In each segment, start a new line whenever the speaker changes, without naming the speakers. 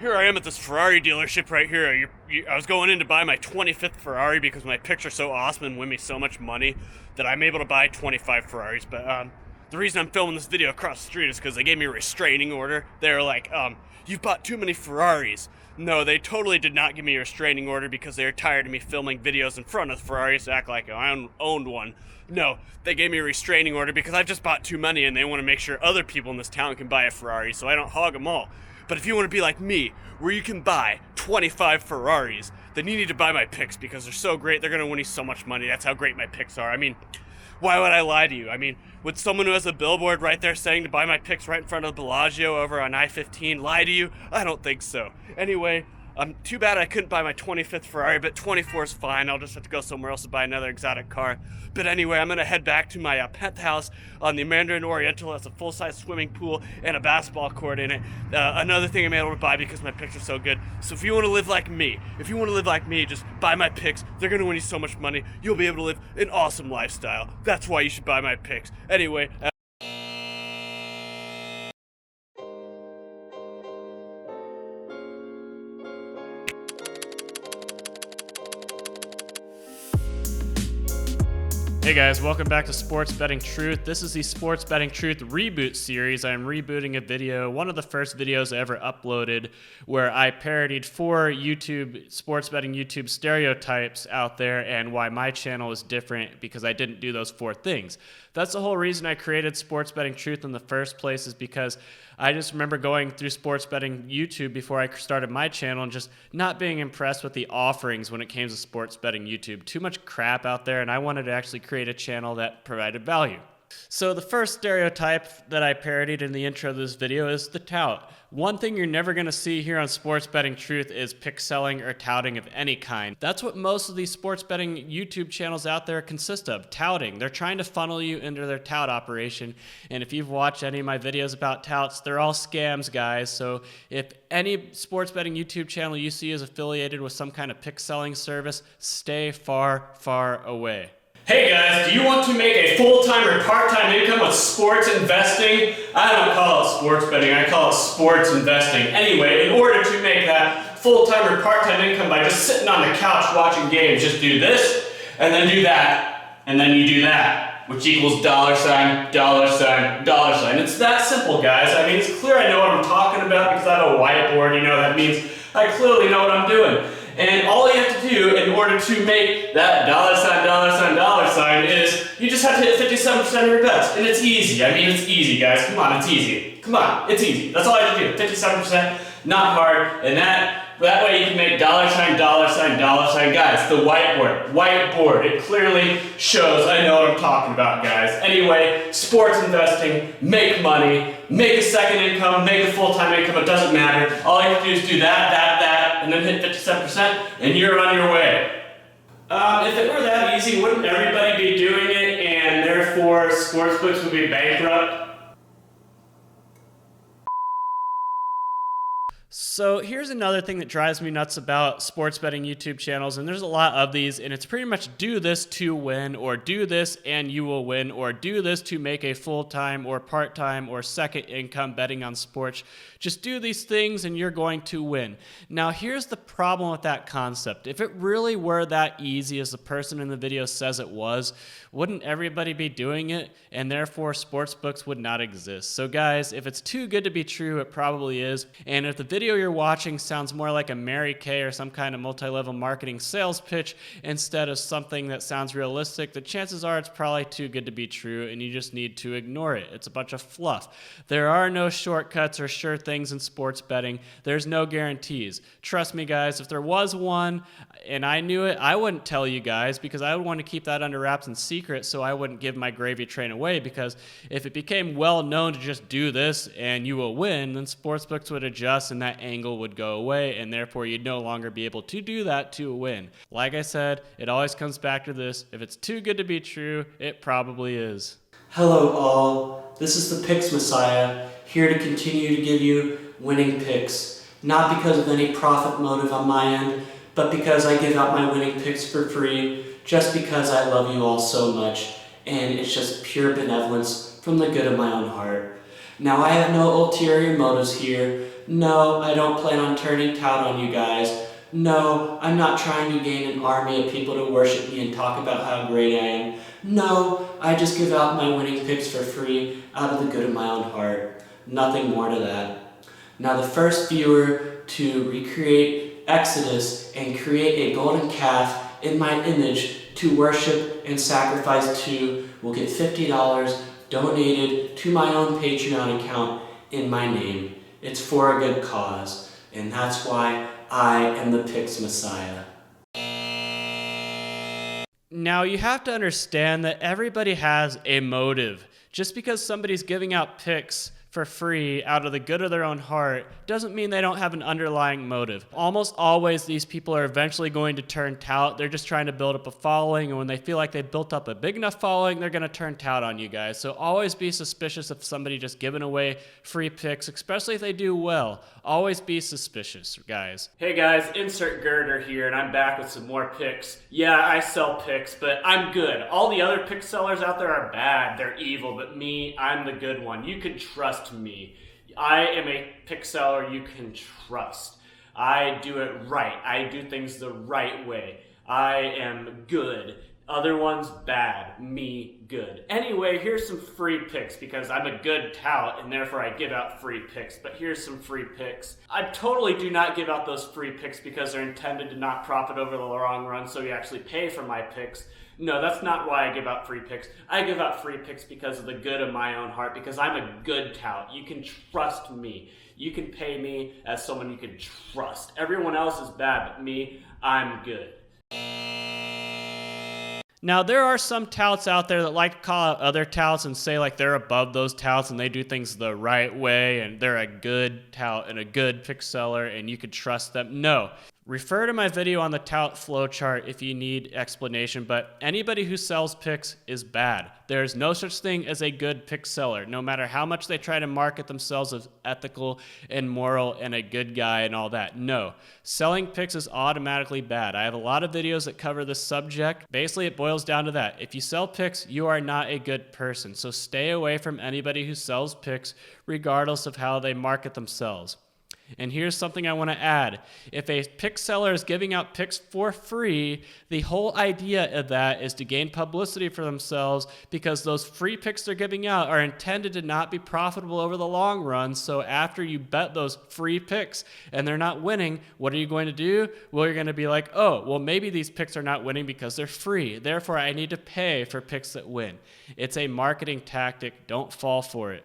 Here I am at this Ferrari dealership right here. I was going in to buy my 25th Ferrari because my picture's so awesome and win me so much money that I'm able to buy 25 Ferraris. But the reason I'm filming this video across the street is because they gave me a restraining order. They were like, you've bought too many Ferraris. No, they totally did not give me a restraining order because they were tired of me filming videos in front of the Ferraris to act like I owned one. No, they gave me a restraining order because I've just bought too many and they want to make sure other people in this town can buy a Ferrari so I don't hog them all. But if you want to be like me, where you can buy 25 Ferraris, then you need to buy my picks because they're so great. They're going to win you so much money. That's how great my picks are. I mean, why would I lie to you? I mean, would someone who has a billboard right there saying to buy my picks right in front of Bellagio over on I-15 lie to you? I don't think so. Anyway, too bad I couldn't buy my 25th Ferrari, but 24 is fine. I'll just have to go somewhere else to buy another exotic car. But anyway, I'm going to head back to my penthouse on the Mandarin Oriental. That's a full-size swimming pool and a basketball court in it. Another thing I'm able to buy because my picks are so good. So if you want to live like me, just buy my picks. They're going to win you so much money. You'll be able to live an awesome lifestyle. That's why you should buy my picks. Anyway, Hey guys, welcome back to Sports Betting Truth. This is the Sports Betting Truth reboot series. I'm rebooting a video, one of the first videos I ever uploaded, where I parodied 4 sports betting YouTube stereotypes out there and why my channel is different because I didn't do those 4 things. That's the whole reason I created Sports Betting Truth in the first place, is because I just remember going through sports betting YouTube before I started my channel and just not being impressed with the offerings when it came to sports betting YouTube. Too much crap out there, and I wanted to actually create a channel that provided value. So the first stereotype that I parodied in the intro of this video is the tout. One thing you're never going to see here on Sports Betting Truth is pick selling or touting of any kind. That's what most of these sports betting YouTube channels out there consist of, touting. They're trying to funnel you into their tout operation. And if you've watched any of my videos about touts, they're all scams, guys. So if any sports betting YouTube channel you see is affiliated with some kind of pick selling service, stay far, far away. Hey guys, do you want to make a full-time or part-time income with sports investing? I don't call it sports betting, I call it sports investing. Anyway, in order to make that full-time or part-time income by just sitting on the couch watching games, just do this, and then do that, and then you do that, which equals dollar sign, dollar sign, dollar sign. It's that simple, guys. I mean, it's clear I know what I'm talking about because I have a whiteboard, that means I clearly know what I'm doing. And all you have to do in order to make that dollar sign, dollar sign, dollar sign is you just have to hit 57% of your bets. And it's easy. I mean, it's easy, guys. Come on, it's easy. Come on, it's easy. That's all I have to do. 57%, not hard. And that way you can make dollar sign, dollar sign, dollar sign. Guys, the whiteboard. It clearly shows I know what I'm talking about, guys. Anyway, sports investing, make money, make a second income, make a full-time income. It doesn't matter. All you have to do is do that, and then hit 57%, and you're on your way. If it were that easy, wouldn't everybody be doing it, and therefore sportsbooks would be bankrupt? So here's another thing that drives me nuts about sports betting YouTube channels, and there's a lot of these, and it's pretty much do this to win, or do this and you will win, or do this to make a full-time or part-time or second income betting on sports. Just do these things and you're going to win. Now here's the problem with that concept. If it really were that easy as the person in the video says it was, wouldn't everybody be doing it, and therefore sports books would not exist? So guys, if it's too good to be true, it probably is, and if the video you're watching sounds more like a Mary Kay or some kind of multi-level marketing sales pitch instead of something that sounds realistic, the chances are it's probably too good to be true and you just need to ignore it. It's a bunch of fluff. There are no shortcuts or sure things in sports betting. There's no guarantees. Trust me, guys, if there was one and I knew it, I wouldn't tell you guys because I would want to keep that under wraps and secret so I wouldn't give my gravy train away, because if it became well known to just do this and you will win, then sportsbooks would adjust and that angle would go away, and therefore you'd no longer be able to do that to win. Like I said, it always comes back to this. If it's too good to be true, it probably is.
Hello all, this is the Picks Messiah, here to continue to give you winning picks. Not because of any profit motive on my end, but because I give out my winning picks for free, just because I love you all so much, and it's just pure benevolence from the good of my own heart. Now I have no ulterior motives here, No, I don't plan on turning tout on you guys. No, I'm not trying to gain an army of people to worship me and talk about how great I am. No, I just give out my winning picks for free out of the good of my own heart. Nothing more to that. Now the first viewer to recreate Exodus and create a golden calf in my image to worship and sacrifice to will get $50 donated to my own Patreon account in my name. It's for a good cause, and that's why I am the Pix Messiah.
Now, you have to understand that everybody has a motive. Just because somebody's giving out picks for free out of the good of their own heart doesn't mean they don't have an underlying motive. Almost always these people are eventually going to turn tout. They're just trying to build up a following, and when they feel like they've built up a big enough following, they're going to turn tout on you guys. So always be suspicious of somebody just giving away free picks, especially if they do well. Always be suspicious, guys. Hey guys, insert girder here, and I'm back with some more picks. Yeah, I sell picks, but I'm good. All the other pick sellers out there are bad. They're evil, but me, I'm the good one. You can trust me. I am a pick seller you can trust. I do it right. I do things the right way. I am good. Other ones bad. Me good. Anyway, here's some free picks because I'm a good tout and therefore I give out free picks. But here's some free picks. I totally do not give out those free picks because they're intended to not profit over the long run, so you actually pay for my picks. No, that's not why I give out free picks. I give out free picks because of the good of my own heart, because I'm a good tout. You can trust me. You can pay me as someone you can trust. Everyone else is bad, but me, I'm good. Now, there are some touts out there that like to call out other touts and say like they're above those touts and they do things the right way and they're a good tout and a good pick seller and you could trust them. No. Refer to my video on the tout flowchart if you need explanation, but anybody who sells picks is bad. There is no such thing as a good pick seller, no matter how much they try to market themselves as ethical and moral and a good guy and all that. No, selling picks is automatically bad. I have a lot of videos that cover this subject. Basically, it boils down to that. If you sell picks, you are not a good person, so stay away from anybody who sells picks, regardless of how they market themselves. And here's something I want to add. If a pick seller is giving out picks for free, the whole idea of that is to gain publicity for themselves because those free picks they're giving out are intended to not be profitable over the long run. So after you bet those free picks and they're not winning, what are you going to do? Well, you're going to be like, oh, well, maybe these picks are not winning because they're free. Therefore, I need to pay for picks that win. It's a marketing tactic. Don't fall for it.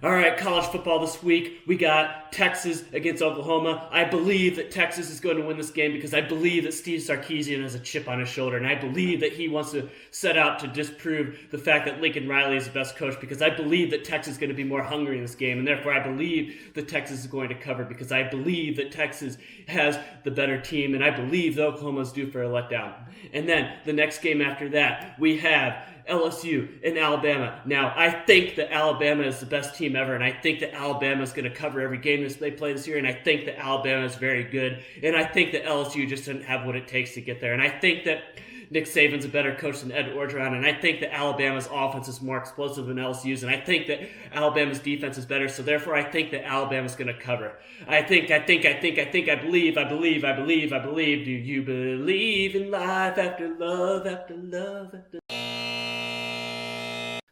All right, college football this week. We got Texas against Oklahoma. I believe that Texas is going to win this game because I believe that Steve Sarkisian has a chip on his shoulder, and I believe that he wants to set out to disprove the fact that Lincoln Riley is the best coach because I believe that Texas is going to be more hungry in this game, and therefore I believe that Texas is going to cover because I believe that Texas has the better team, and I believe that Oklahoma is due for a letdown. And then the next game after that, we have LSU and Alabama. Now, I think that Alabama is the best team ever, and I think that Alabama is going to cover every game they play this year, and I think that Alabama is very good, and I think that LSU just doesn't have what it takes to get there, and I think that Nick Saban's a better coach than Ed Orgeron, and I think that Alabama's offense is more explosive than LSU's, and I think that Alabama's defense is better, so therefore I think that Alabama's going to cover. I believe. Do you believe in life after love, after love, after...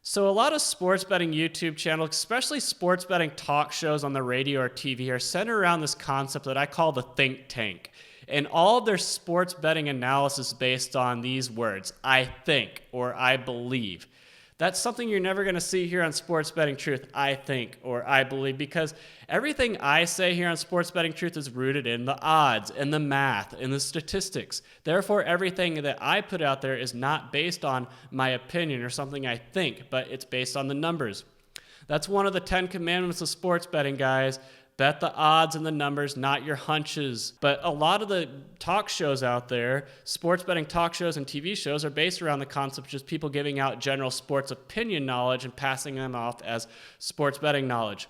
So a lot of sports betting YouTube channels, especially sports betting talk shows on the radio or TV, are centered around this concept that I call the think tank. And all of their sports betting analysis is based on these words, I think, or I believe. That's something you're never going to see here on Sports Betting Truth, I think, or I believe, because everything I say here on Sports Betting Truth is rooted in the odds and the math and the statistics. Therefore, everything that I put out there is not based on my opinion or something I think, but it's based on the numbers. That's one of the 10 commandments of sports betting, guys. Bet the odds and the numbers, not your hunches. But a lot of the talk shows out there, sports betting talk shows and TV shows, are based around the concept of just people giving out general sports opinion knowledge and passing them off as sports betting knowledge.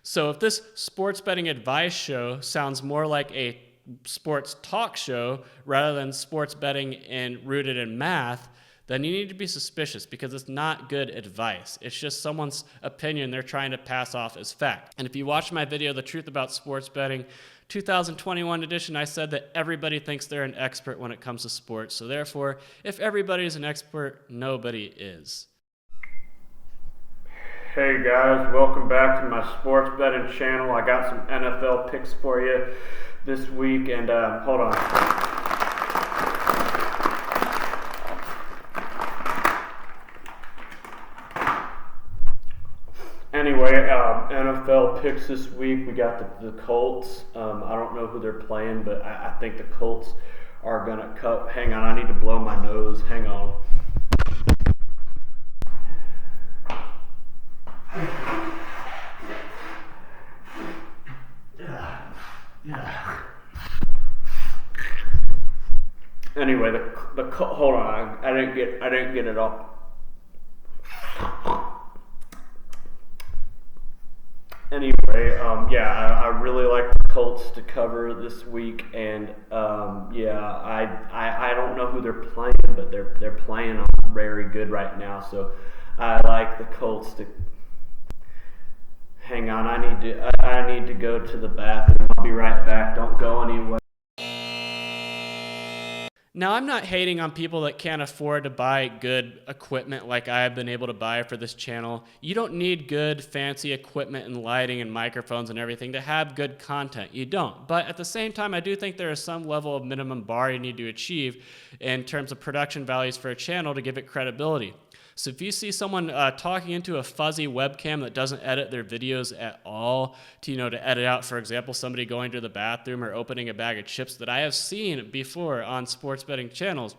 So if this sports betting advice show sounds more like a sports talk show rather than sports betting and rooted in math, then you need to be suspicious because it's not good advice. It's just someone's opinion they're trying to pass off as fact. And if you watch my video, The Truth About Sports Betting, 2021 edition, I said that everybody thinks they're an expert when it comes to sports. So therefore, if everybody is an expert, nobody is.
Hey guys, welcome back to my sports betting channel. I got some NFL picks for you this week, and hold on. Anyway, NFL picks this week. We got the Colts. I don't know who they're playing, but I think the Colts are going to cut. Hang on, I need to blow my nose. Hang on. Anyway, hold on. I didn't get it all. Anyway, I really like the Colts to cover this week, and I don't know who they're playing, but they're playing very good right now, so I like the Colts to. Hang on, I need to go to the bathroom. I'll be right back. Don't go anywhere.
Now, I'm not hating on people that can't afford to buy good equipment like I have been able to buy for this channel. You don't need good, fancy equipment and lighting and microphones and everything to have good content. You don't. But at the same time, I do think there is some level of minimum bar you need to achieve in terms of production values for a channel to give it credibility. So if you see someone talking into a fuzzy webcam that doesn't edit their videos at all to edit out, for example, somebody going to the bathroom or opening a bag of chips that I have seen before on sports betting channels,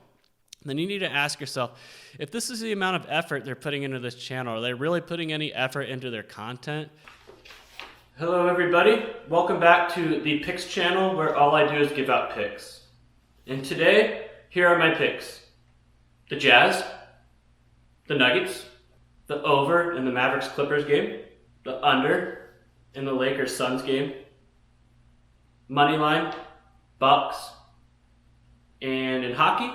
then you need to ask yourself, if this is the amount of effort they're putting into this channel, are they really putting any effort into their content?
Hello everybody, welcome back to the Picks channel where all I do is give out picks. And today, here are my picks. The Jazz, the Nuggets, the over in the Mavericks-Clippers game, the under in the Lakers-Suns game, Moneyline, Bucks, and in hockey,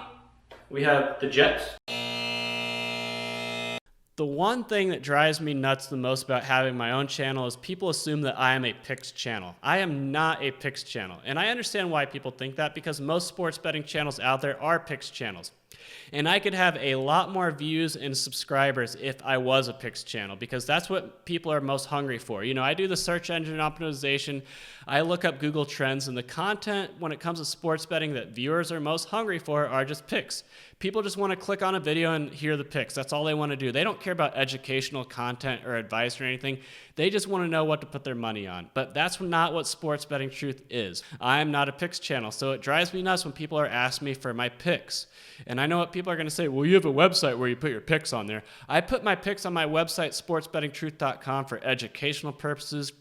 we have the Jets.
The one thing that drives me nuts the most about having my own channel is people assume that I am a picks channel. I am not a picks channel, and I understand why people think that because most sports betting channels out there are picks channels. And I could have a lot more views and subscribers if I was a picks channel because that's what people are most hungry for. I do the search engine optimization. I look up Google Trends, and the content when it comes to sports betting that viewers are most hungry for are just picks. People just want to click on a video and hear the picks. That's all they want to do. They don't care about educational content or advice or anything. They just want to know what to put their money on. But that's not what Sports Betting Truth is. I am not a picks channel, so it drives me nuts when people are asking me for my picks. And I know what people are going to say, well, you have a website where you put your picks on there. I put my picks on my website, sportsbettingtruth.com, for educational purposes,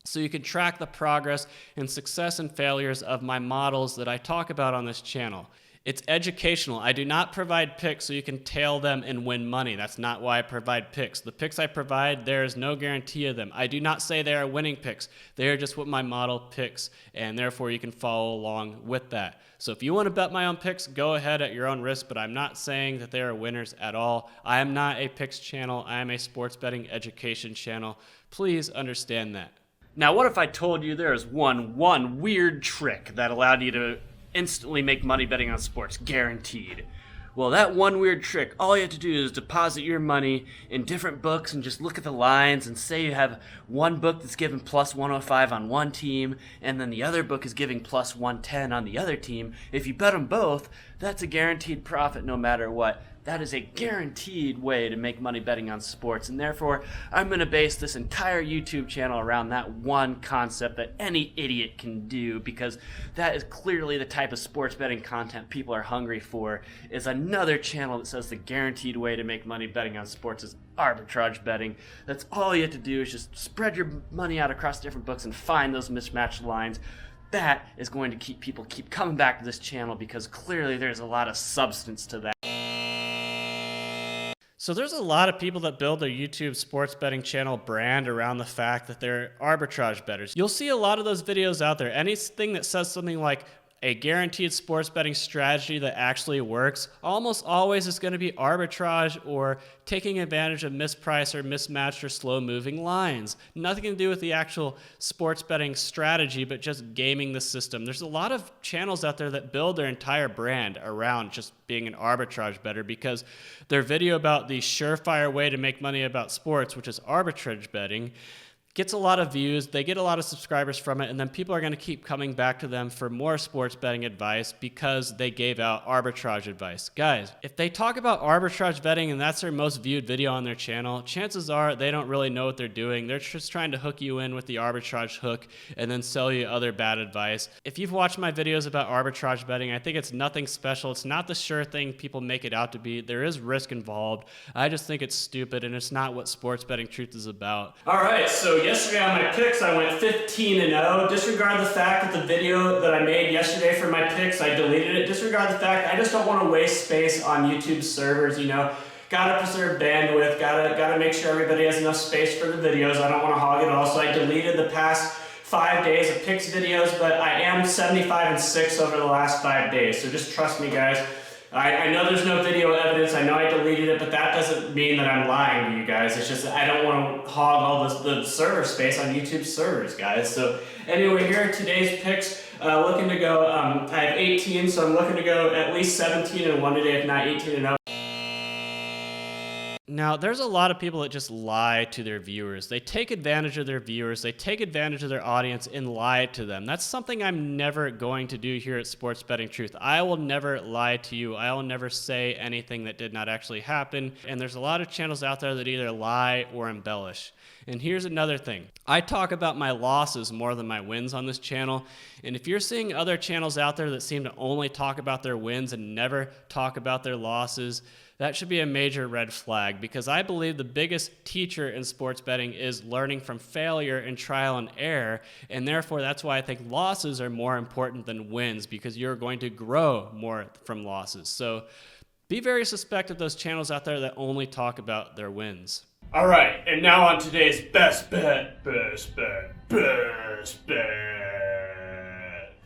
so you can track the progress and success and failures of my models that I talk about on this channel. It's educational. I do not provide picks so you can tail them and win money. That's not why I provide picks. The picks I provide, there is no guarantee of them. I do not say they are winning picks. They are just what my model picks, and therefore you can follow along with that. So if you want to bet my own picks, go ahead at your own risk, but I'm not saying that they are winners at all. I am not a picks channel. I am a sports betting education channel. Please understand that.
Now, what if I told you there is one weird trick that allowed you to instantly make money betting on sports, guaranteed? Well, that one weird trick, all you have to do is deposit your money in different books and just look at the lines and say you have one book that's giving plus 105 on one team and then the other book is giving plus 110 on the other team. If you bet them both, that's a guaranteed profit no matter what. That is a guaranteed way to make money betting on sports, and therefore I'm going to base this entire YouTube channel around that one concept that any idiot can do, because that is clearly the type of sports betting content people are hungry for. Is another channel that says the guaranteed way to make money betting on sports is arbitrage betting. That's all you have to do is just spread your money out across different books and find those mismatched lines. That is going to keep people coming back to this channel, because clearly there's a lot of substance to that.
So there's a lot of people that build their YouTube sports betting channel brand around the fact that they're arbitrage bettors. You'll see a lot of those videos out there. Anything that says something like a guaranteed sports betting strategy that actually works almost always is going to be arbitrage or taking advantage of mispriced or mismatched or slow moving lines. Nothing to do with the actual sports betting strategy, but just gaming the system. There's a lot of channels out there that build their entire brand around just being an arbitrage bettor because their video about the surefire way to make money about sports, which is arbitrage betting, gets a lot of views, they get a lot of subscribers from it, and then people are going to keep coming back to them for more sports betting advice because they gave out arbitrage advice. Guys, if they talk about arbitrage betting and that's their most viewed video on their channel, chances are they don't really know what they're doing. They're just trying to hook you in with the arbitrage hook and then sell you other bad advice. If you've watched my videos about arbitrage betting, I think it's nothing special. It's not the sure thing people make it out to be. There is risk involved. I just think it's stupid and it's not what Sports Betting Truth is about.
All right, so yesterday on my picks, I went 15-0. Disregard the fact that the video that I made yesterday for my picks, I deleted it. Disregard the fact I just don't want to waste space on YouTube's servers, you know. Gotta preserve bandwidth, gotta make sure everybody has enough space for the videos. I don't want to hog it all, so I deleted the past 5 days of picks videos, but I am 75-6 over the last 5 days, so just trust me, guys. I know there's no video evidence, I know I deleted it, but that doesn't mean that I'm lying to you guys. It's just that I don't want to hog all the server space on YouTube servers, guys. So anyway, here are today's picks. Looking to go, I have 18, so I'm looking to go at least 17-1 today, if not 18-0.
Now, there's a lot of people that just lie to their viewers. They take advantage of their viewers, they take advantage of their audience and lie to them. That's something I'm never going to do here at Sports Betting Truth. I will never lie to you. I will never say anything that did not actually happen. And there's a lot of channels out there that either lie or embellish. And here's another thing. I talk about my losses more than my wins on this channel. And if you're seeing other channels out there that seem to only talk about their wins and never talk about their losses, that should be a major red flag because I believe the biggest teacher in sports betting is learning from failure and trial and error. And therefore, that's why I think losses are more important than wins because you're going to grow more from losses. So be very suspect of those channels out there that only talk about their wins.
All right, and now on today's best bet.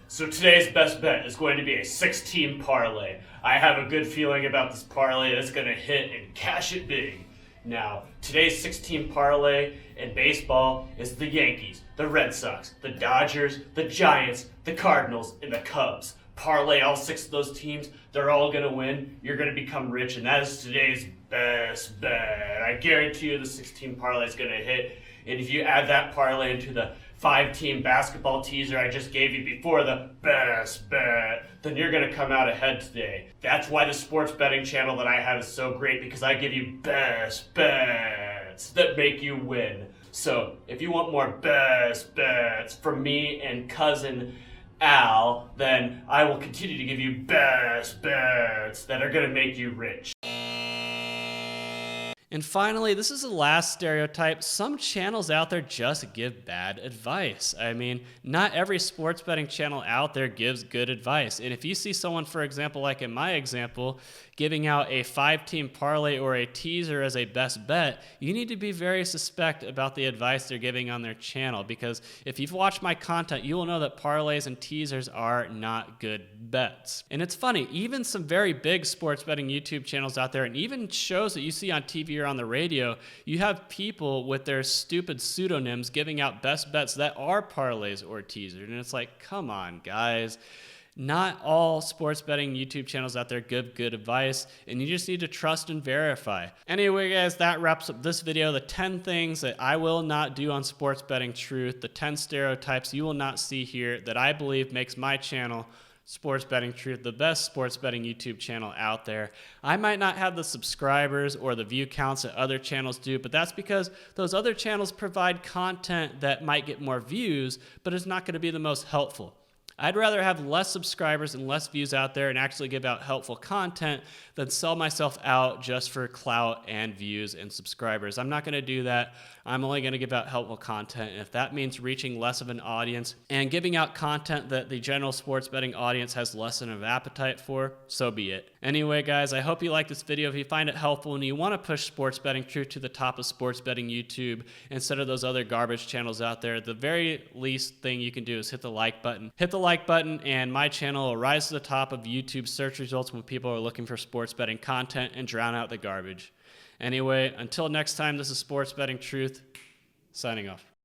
So today's best bet is going to be a 6-team parlay. I have a good feeling about this parlay that's going to hit and cash it big. Now, today's 6-team parlay in baseball is the Yankees, the Red Sox, the Dodgers, the Giants, the Cardinals, and the Cubs. Parlay all 6 of those teams, they're all going to win. You're going to become rich, and that is today's best bet. I guarantee you the 6-team parlay is going to hit. And if you add that parlay into the 5-team basketball teaser I just gave you before the best bet, then you're going to come out ahead today. That's why the sports betting channel that I have is so great, because I give you best bets that make you win. So if you want more best bets from me and cousin Al, then I will continue to give you best bets that are going to make you rich.
And finally, this is the last stereotype. Some channels out there just give bad advice. I mean, not every sports betting channel out there gives good advice. And if you see someone, for example, like in my example, giving out a 5-team parlay or a teaser as a best bet, you need to be very suspect about the advice they're giving on their channel, because if you've watched my content, you will know that parlays and teasers are not good bets. And it's funny, even some very big sports betting YouTube channels out there, and even shows that you see on TV or on the radio, you have people with their stupid pseudonyms giving out best bets that are parlays or teasers. And it's like, come on, guys. Not all sports betting YouTube channels out there give good advice, and you just need to trust and verify. Anyway, guys, that wraps up this video. The 10 things that I will not do on Sports Betting Truth, the 10 stereotypes you will not see here that I believe makes my channel, Sports Betting Truth, the best sports betting YouTube channel out there. I might not have the subscribers or the view counts that other channels do, but that's because those other channels provide content that might get more views, but it's not going to be the most helpful. I'd rather have less subscribers and less views out there and actually give out helpful content than sell myself out just for clout and views and subscribers. I'm not going to do that. I'm only going to give out helpful content. And if that means reaching less of an audience and giving out content that the general sports betting audience has less than an appetite for, so be it. Anyway, guys, I hope you like this video. If you find it helpful and you want to push Sports Betting Truth to the top of sports betting YouTube instead of those other garbage channels out there, the very least thing you can do is hit the like button. Hit the like button, and my channel will rise to the top of YouTube search results when people are looking for sports betting content and drown out the garbage. Anyway, until next time, this is Sports Betting Truth, signing off.